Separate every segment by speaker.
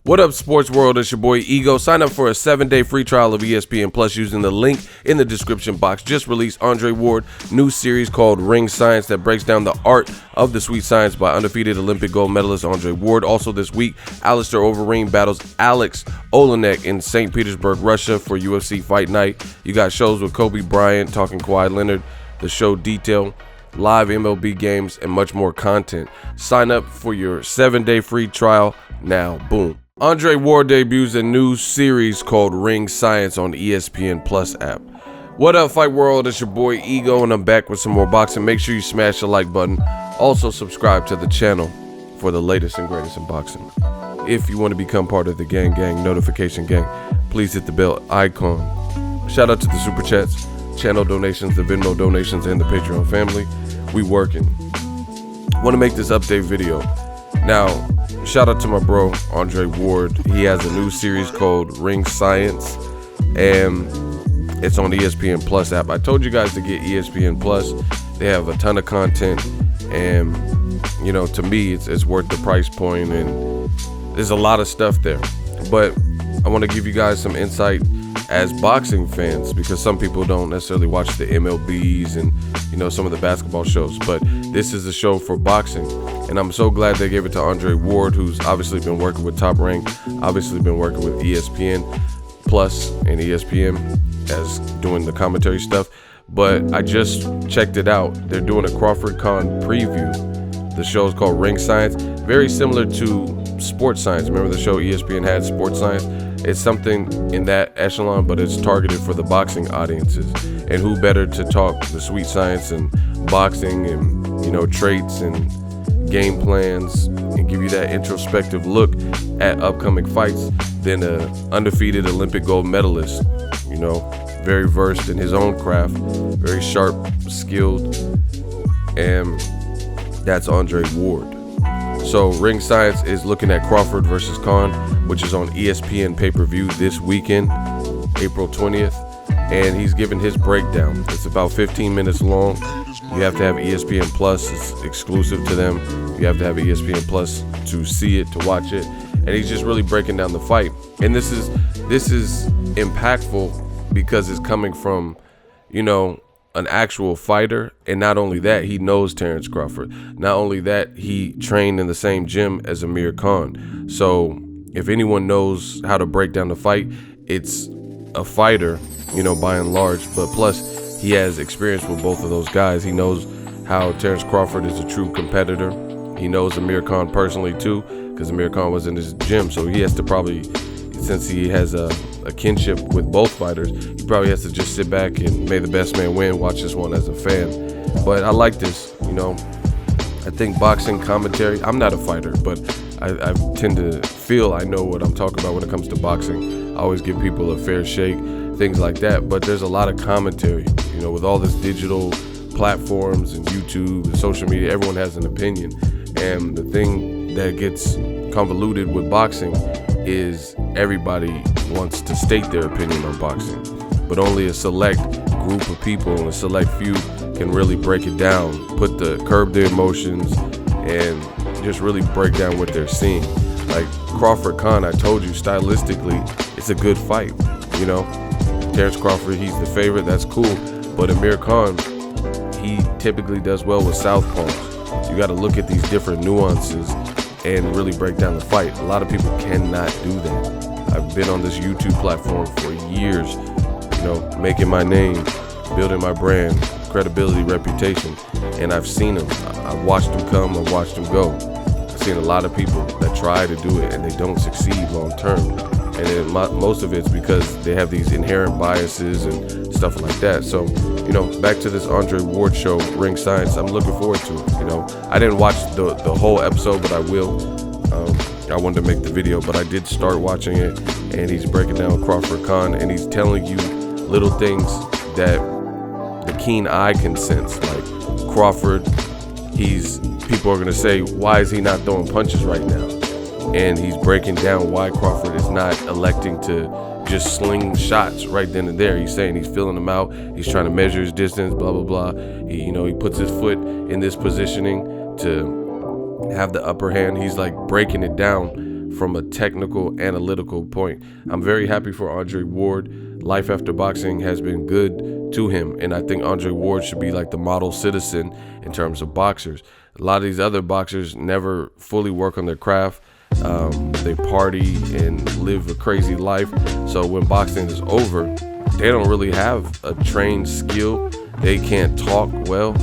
Speaker 1: What up, sports world? It's your boy Ego. Sign up for a 7-day free trial of ESPN Plus using the link in the description box. Just released Andre Ward new series called Ring Science that breaks down the art of the sweet science by undefeated Olympic gold medalist Andre Ward. Also this week, Alistair Overeem battles Alex Olenek in St. Petersburg, Russia for UFC Fight Night. You got shows with Kobe Bryant, talking Kawhi Leonard, the show Detail, live MLB games, and much more content. Sign up for your 7-day free trial now. Boom. Andre Ward debuts a new series called Ring Science on ESPN Plus app. What up, Fight World? It's your boy Ego, and I'm back with some more boxing. Make sure you smash the like button. Also, subscribe to the channel for the latest and greatest in boxing. If you want to become part of the gang notification gang, please hit the bell icon. Shout out to the super chats, channel donations, the Venmo donations, and the Patreon family. We working. Want to make this update video. Now, shout out to my bro, Andre Ward. He has a new series called Ring Science, and it's on the ESPN Plus app. I told you guys to get ESPN Plus. They have a ton of content, and, you know, to me, it's worth the price point, and there's a lot of stuff there. But I want to give you guys some insight as boxing fans, because some people don't necessarily watch the MLBs and, you know, some of the basketball shows, but this is a show for boxing, and I'm so glad they gave it to Andre Ward, who's obviously been working with Top Rank, obviously been working with ESPN Plus and ESPN as doing the commentary stuff. But I just checked it out. They're doing a Crawford Con preview. The show is called Ring Science, very similar to Sports Science. Remember the show ESPN had, Sports Science? It's something in that echelon, but it's targeted for the boxing audiences. And who better to talk the sweet science and boxing and, you know, traits and game plans and give you that introspective look at upcoming fights than an undefeated Olympic gold medalist, you know, very versed in his own craft, very sharp, skilled, and that's Andre Ward. So Ring Science is looking at Crawford versus Khan, which is on ESPN pay-per-view this weekend, April 20th, and he's giving his breakdown. It's about 15 minutes long. You have to have ESPN Plus. It's exclusive to them. You have to have ESPN Plus to see it, to watch it, and he's just really breaking down the fight. And this is impactful because it's coming from, you know, an actual fighter, and not only that, he knows Terrence Crawford. Not only that, he trained in the same gym as Amir Khan. So if anyone knows how to break down the fight, it's a fighter, you know, by and large. But plus, he has experience with both of those guys. He knows how Terrence Crawford is a true competitor. He knows Amir Khan personally too, because Amir Khan was in his gym. So he has to probably, since he has a kinship with both fighters, he probably has to just sit back and may the best man win, watch this one as a fan. But I like this, you know. I think boxing commentary, I'm not a fighter, but I tend to feel I know what I'm talking about when it comes to boxing. I always give people a fair shake, things like that. But there's a lot of commentary, you know, with all this digital platforms and YouTube and social media, everyone has an opinion. And the thing that gets convoluted with boxing is everybody wants to state their opinion on boxing, but only a select group of people and a select few can really break it down, curb their emotions, and just really break down what they're seeing. Like Crawford Khan, I told you, stylistically, it's a good fight. You know, Terrence Crawford, he's the favorite, that's cool, but Amir Khan, he typically does well with southpaws. You got to look at these different nuances and really break down the fight. A lot of people cannot do that. I've been on this YouTube platform for years, you know, making my name, building my brand, credibility, reputation, and I've seen them. I've watched them come, I've watched them go. I've seen a lot of people that try to do it and they don't succeed long term. And then most of it's because they have these inherent biases and stuff like that. So, you know, back to this Andre Ward show, Ring Science, I'm looking forward to it. You know, I didn't watch the whole episode, but I will. I wanted to make the video, but I did start watching it, and he's breaking down Crawford Khan, and he's telling you little things that the keen eye can sense. Like Crawford, people are gonna say, why is he not throwing punches right now? And he's breaking down why Crawford is not electing to just sling shots right then and there. He's saying he's feeling them out. He's trying to measure his distance, blah, blah, blah. He puts his foot in this positioning to have the upper hand. He's like breaking it down from a technical, analytical point. I'm very happy for Andre Ward. Life after boxing has been good to him, and I think Andre Ward should be like the model citizen in terms of boxers. A lot of these other boxers never fully work on their craft. They party and live a crazy life. So when boxing is over, they don't really have a trained skill. They can't talk well.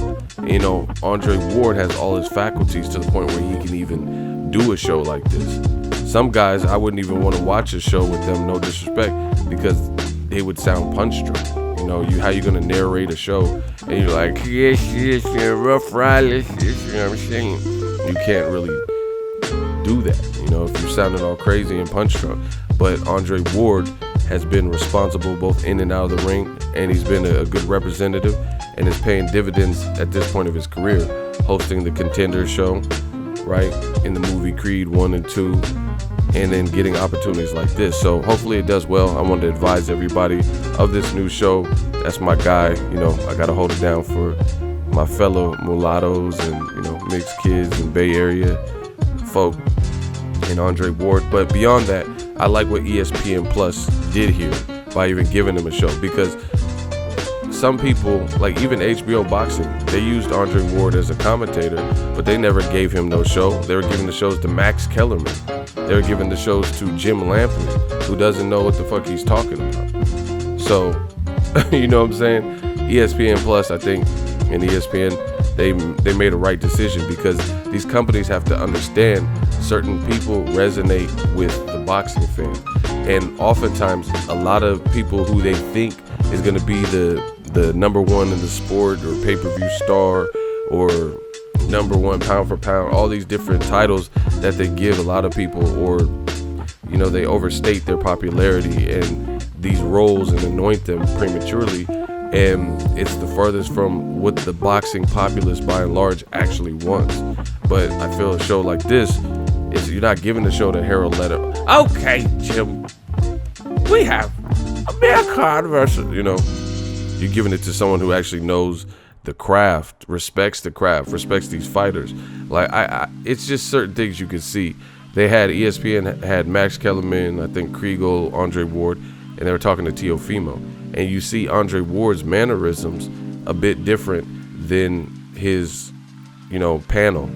Speaker 1: You know, Andre Ward has all his faculties to the point where he can even do a show like this. Some guys, I wouldn't even want to watch a show with them, no disrespect, because they would sound punch drunk. You know, how you gonna narrate a show and you're like, yes, Rough Riders, you know what I'm saying? You can't really do that, you know, if you're sounding all crazy and punch drunk. But Andre Ward has been responsible both in and out of the ring, and he's been a good representative and is paying dividends at this point of his career, hosting the Contender show, right, in the movie Creed 1 and 2, and then getting opportunities like this. So hopefully it does well. I want to advise everybody of this new show. That's my guy. You know, I got to hold it down for my fellow mulattoes and, you know, mixed kids and Bay Area folk and Andre Ward. But beyond that, I like what ESPN Plus did here by even giving him a show, because some people, like even HBO Boxing, they used Andre Ward as a commentator, but they never gave him no show. They were giving the shows to Max Kellerman. They were giving the shows to Jim Lampley, who doesn't know what the fuck he's talking about. So, you know what I'm saying? ESPN Plus, I think, and ESPN, they made a right decision, because these companies have to understand certain people resonate with the boxing fan. And oftentimes, a lot of people who they think is going to be the number one in the sport, or pay-per-view star, or number one pound for pound, all these different titles that they give a lot of people, or, you know, they overstate their popularity and these roles and anoint them prematurely. And it's the furthest from what the boxing populace by and large actually wants. But I feel a show like this is, you're not giving the show to Harold Letter. Okay, Jim, we have America versus, you know, you're giving it to someone who actually knows the craft, respects the craft, respects these fighters. Like, it's just certain things you can see. They had, ESPN had Max Kellerman, I think Kriegel, Andre Ward, and they were talking to Teofimo. And you see Andre Ward's mannerisms a bit different than his, you know, panel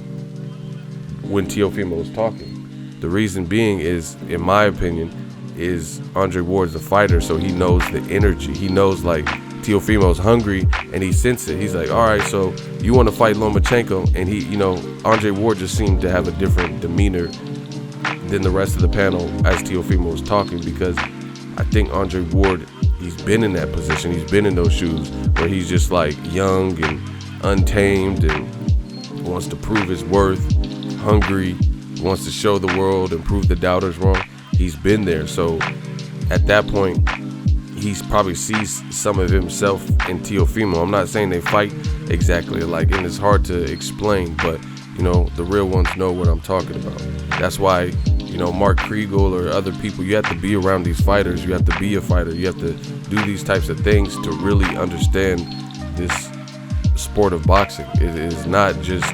Speaker 1: when Teofimo was talking. The reason being is, in my opinion, is Andre Ward's a fighter, so he knows the energy. He knows, like, Teofimo's hungry, and he senses it. He's like, all right, so you want to fight Lomachenko? And he, you know, Andre Ward just seemed to have a different demeanor than the rest of the panel as Teofimo was talking, because I think Andre Ward, he's been in that position. He's been in those shoes where he's just like young and untamed and wants to prove his worth, hungry, wants to show the world and prove the doubters wrong. He's been there. So at that point, he's probably sees some of himself in Teofimo. I'm not saying they fight exactly alike, and it's hard to explain, but, you know, the real ones know what I'm talking about. That's why, you know, Mark Kriegel or other people, you have to be around these fighters. You have to be a fighter. You have to do these types of things to really understand this sport of boxing. It is not just,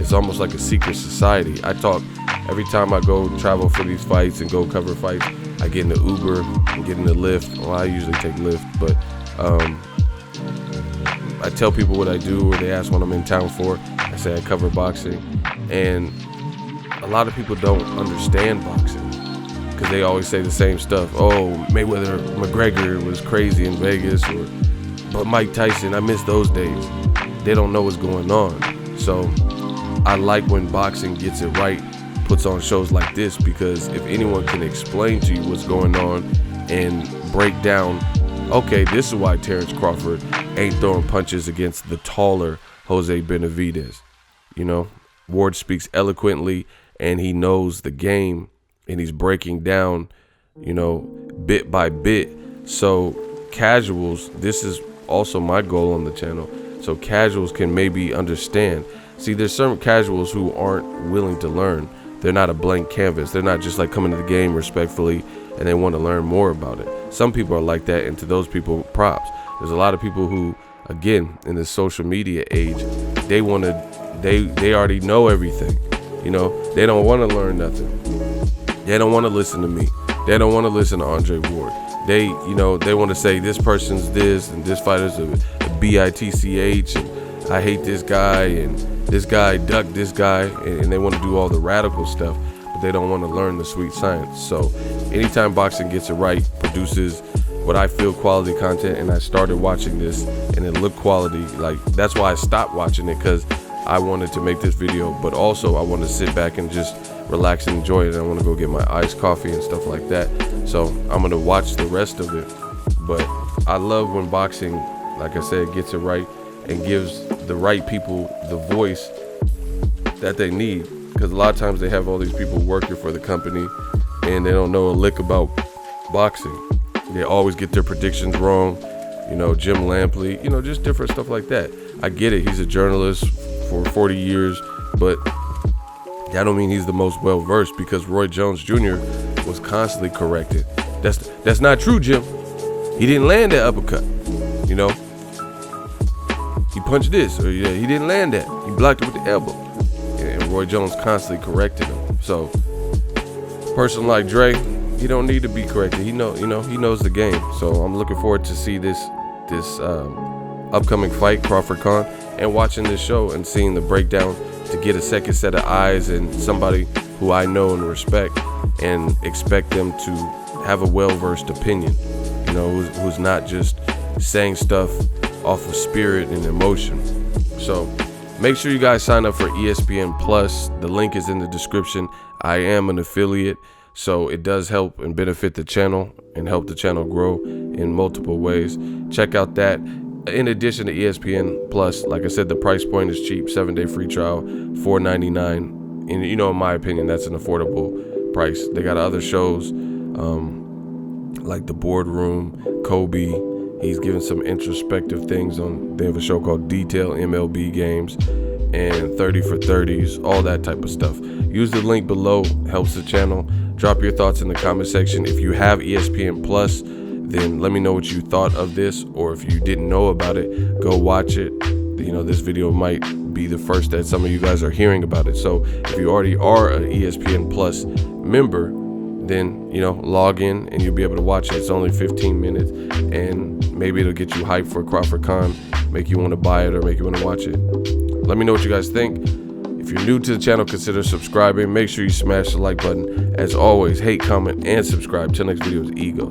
Speaker 1: it's almost like a secret society. I talk every time I go travel for these fights and go cover fights. I get in the Uber, I get in the Lyft. Well, I usually take Lyft, but I tell people what I do, or they ask what I'm in town for. I say I cover boxing, and a lot of people don't understand boxing because they always say the same stuff. Oh, Mayweather, McGregor was crazy in Vegas, but Mike Tyson, I miss those days. They don't know what's going on. So I like when boxing gets it right, puts on shows like this, because if anyone can explain to you what's going on and break down, okay, this is why Terrence Crawford ain't throwing punches against the taller Jose Benavidez. You know, Ward speaks eloquently, and he knows the game, and he's breaking down, you know, bit by bit. So casuals, this is also my goal on the channel, so casuals can maybe understand. See, there's some casuals who aren't willing to learn. They're not a blank canvas. They're not just like coming to the game respectfully and they want to learn more about it. Some people are like that, and to those people, props. There's a lot of people who, again, in the social media age, they want to, they already know everything. You know, they don't want to learn nothing. They don't want to listen to me. They don't want to listen to Andre Ward. They, you know, they want to say this person's this and this fighter's a bitch and I hate this guy and this guy ducked this guy, and they want to do all the radical stuff, but they don't want to learn the sweet science. So anytime boxing gets it right, produces what I feel quality content, and I started watching this and it looked quality, like that's why I stopped watching it, because I wanted to make this video, but also I want to sit back and just relax and enjoy it. I want to go get my iced coffee and stuff like that. So I'm going to watch the rest of it. But I love when boxing, like I said, gets it right and gives the right people the voice that they need. Because a lot of times they have all these people working for the company and they don't know a lick about boxing. They always get their predictions wrong. You know, Jim Lampley, you know, just different stuff like that. I get it. He's a journalist for 40 years, but that don't mean he's the most well-versed, because Roy Jones Jr. was constantly corrected. That's not true, Jim. He didn't land that uppercut. You know, he punched this, or yeah, he didn't land that. He blocked it with the elbow, and Roy Jones constantly corrected him. So, a person like Dre, he don't need to be corrected. He knows the game. So I'm looking forward to see this upcoming fight, Crawford Khan, and watching this show and seeing the breakdown to get a second set of eyes and somebody who I know and respect and expect them to have a well-versed opinion, you know, who's not just saying stuff off of spirit and emotion. So make sure you guys sign up for ESPN Plus. The link is in the description. I am an affiliate, so it does help and benefit the channel and help the channel grow in multiple ways. Check out that. In addition to ESPN Plus, like I said, the price point is cheap. 7-day free trial, $4.99. And you know, in my opinion, that's an affordable price. They got other shows like The Boardroom, Kobe. He's giving some introspective things on. They have a show called Detail, MLB games, and 30 for 30s, all that type of stuff. Use the link below, helps the channel. Drop your thoughts in the comment section. If you have ESPN Plus, then let me know what you thought of this, or if you didn't know about it, go watch it. You know, this video might be the first that some of you guys are hearing about it. So if you already are an ESPN Plus member, then, you know, log in and you'll be able to watch it. It's only 15 minutes, and maybe it'll get you hyped for Crawford Khan, make you want to buy it or make you want to watch it. Let me know what you guys think. If you're new to the channel, consider subscribing. Make sure you smash the like button. As always, hate, comment, and subscribe. Till next video is Ego.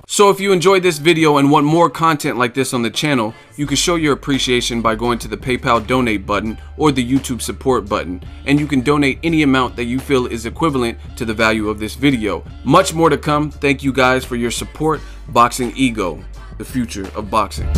Speaker 2: So if you enjoyed this video and want more content like this on the channel, you can show your appreciation by going to the PayPal donate button or the YouTube support button, and you can donate any amount that you feel is equivalent to the value of this video. Much more to come. Thank you guys for your support. Boxing Ego, the future of boxing.